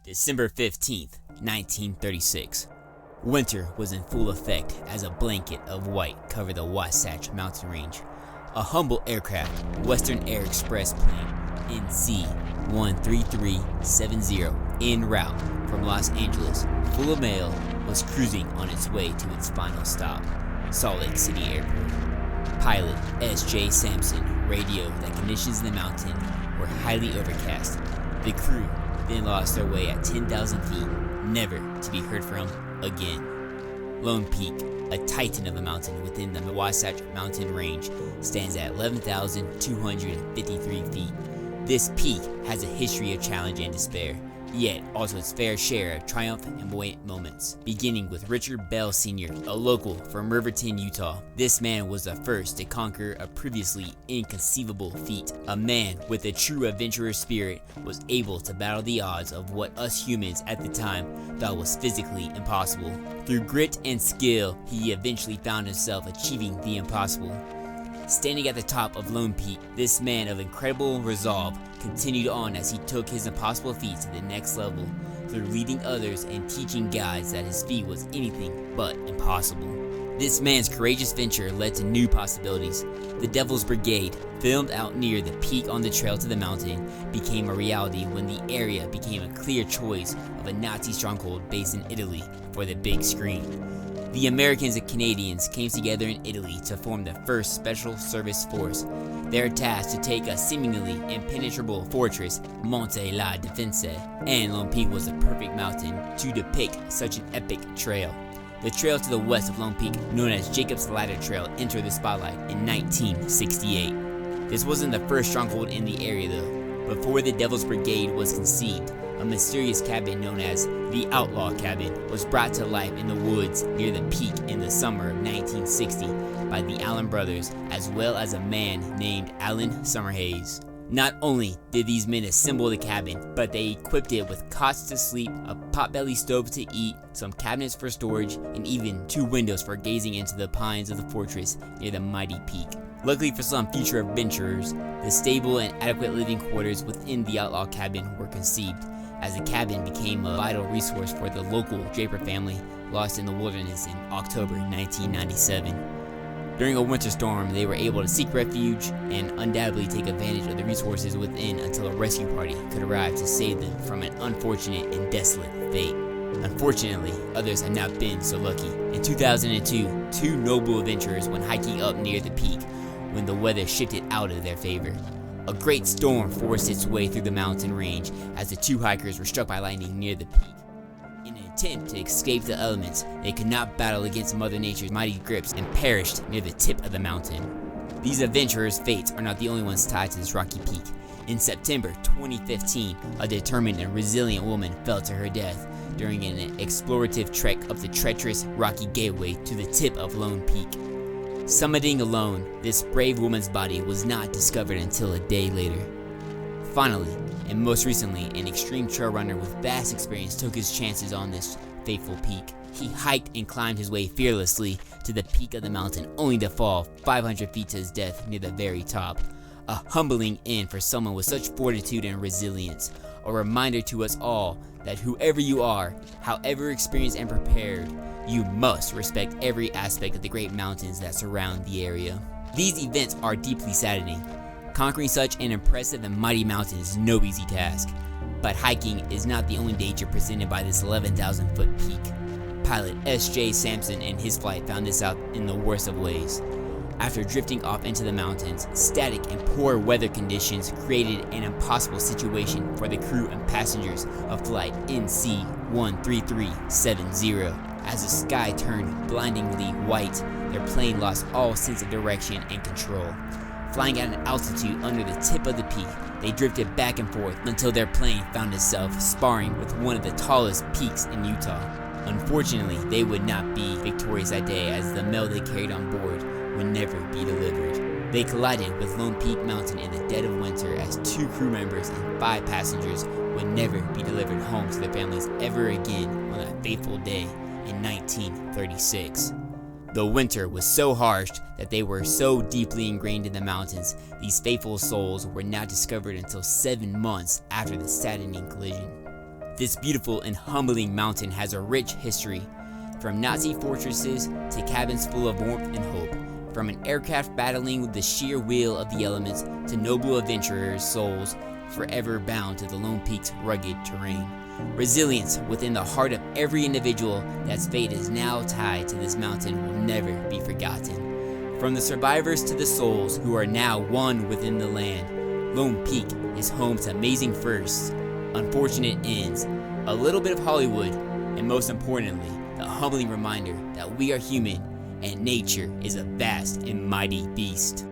December 15th, 1936. Winter was in full effect as a blanket of white covered the Wasatch Mountain Range. A humble aircraft, Western Air Express plane NC-13370, en route from Los Angeles, full of mail, was cruising on its way to its final stop, Salt Lake City Airport. Pilot S.J. Sampson radioed that conditions in the mountain were highly overcast. The crew then lost their way at 10,000 feet, never to be heard from again. Lone Peak, a titan of a mountain within the Wasatch Mountain Range, stands at 11,253 feet. This peak has a history of challenge and despair, yet also its fair share of triumph and buoyant moments, beginning with Richard Bell Sr., a local from Riverton, Utah. This man was the first to conquer a previously inconceivable feat. A man with a true adventurer's spirit was able to battle the odds of what us humans at the time thought was physically impossible. Through grit and skill, he eventually found himself achieving the impossible. Standing at the top of Lone Peak, this man of incredible resolve continued on as he took his impossible feat to the next level through leading others and teaching guides that his feat was anything but impossible. This man's courageous venture led to new possibilities. The Devil's Brigade, filmed out near the peak on the trail to the mountain, became a reality when the area became a clear choice of a Nazi stronghold based in Italy for the big screen. The Americans and Canadians came together in Italy to form the 1st Special Service Force. They were tasked to take a seemingly impenetrable fortress, Monte la Defense, and Lone Peak was the perfect mountain to depict such an epic trail. The trail to the west of Lone Peak, known as Jacob's Ladder Trail, entered the spotlight in 1968. This wasn't the first stronghold in the area though. Before the Devil's Brigade was conceived, a mysterious cabin known as the Outlaw Cabin was brought to life in the woods near the peak in the summer of 1960 by the Allen brothers, as well as a man named Alan Summerhays. Not only did these men assemble the cabin, but they equipped it with cots to sleep, a potbelly stove to eat, some cabinets for storage, and even 2 windows for gazing into the pines of the fortress near the mighty peak. Luckily for some future adventurers, the stable and adequate living quarters within the Outlaw Cabin were conceived, as the cabin became a vital resource for the local Draper family lost in the wilderness in October 1997. During a winter storm, they were able to seek refuge and undoubtedly take advantage of the resources within until a rescue party could arrive to save them from an unfortunate and desolate fate. Unfortunately, others had not been so lucky. In 2002, 2 noble adventurers went hiking up near the peak when the weather shifted out of their favor. A great storm forced its way through the mountain range as the 2 hikers were struck by lightning near the peak. In an attempt to escape the elements, they could not battle against Mother Nature's mighty grips and perished near the tip of the mountain. These adventurers' fates are not the only ones tied to this rocky peak. In September 2015, a determined and resilient woman fell to her death during an explorative trek up the treacherous rocky gateway to the tip of Lone Peak. Summiting alone, this brave woman's body was not discovered until a day later. Finally, and most recently, an extreme trail runner with vast experience took his chances on this fateful peak. He hiked and climbed his way fearlessly to the peak of the mountain, only to fall 500 feet to his death near the very top. A humbling end for someone with such fortitude and resilience. A reminder to us all that whoever you are, however experienced and prepared, you must respect every aspect of the great mountains that surround the area. These events are deeply saddening. Conquering such an impressive and mighty mountain is no easy task, but hiking is not the only danger presented by this 11,000-foot peak. Pilot S.J. Sampson and his flight found this out in the worst of ways. After drifting off into the mountains, static and poor weather conditions created an impossible situation for the crew and passengers of flight NC-13370. As the sky turned blindingly white, their plane lost all sense of direction and control. Flying at an altitude under the tip of the peak, they drifted back and forth until their plane found itself sparring with one of the tallest peaks in Utah. Unfortunately, they would not be victorious that day, as the mail they carried on board would never be delivered. They collided with Lone Peak Mountain in the dead of winter, as 2 crew members and 5 passengers would never be delivered home to their families ever again on that fateful day in 1936. The winter was so harsh that they were so deeply ingrained in the mountains, these faithful souls were not discovered until 7 months after the saddening collision. This beautiful and humbling mountain has a rich history, from Nazi fortresses to cabins full of warmth and hope, from an aircraft battling with the sheer will of the elements to noble adventurers' souls forever bound to the Lone Peak's rugged terrain. Resilience within the heart of every individual that's fate is now tied to this mountain will never be forgotten. From the survivors to the souls who are now one within the land, Lone Peak is home to amazing firsts, unfortunate ends, a little bit of Hollywood, and most importantly, the humbling reminder that we are human and nature is a vast and mighty beast.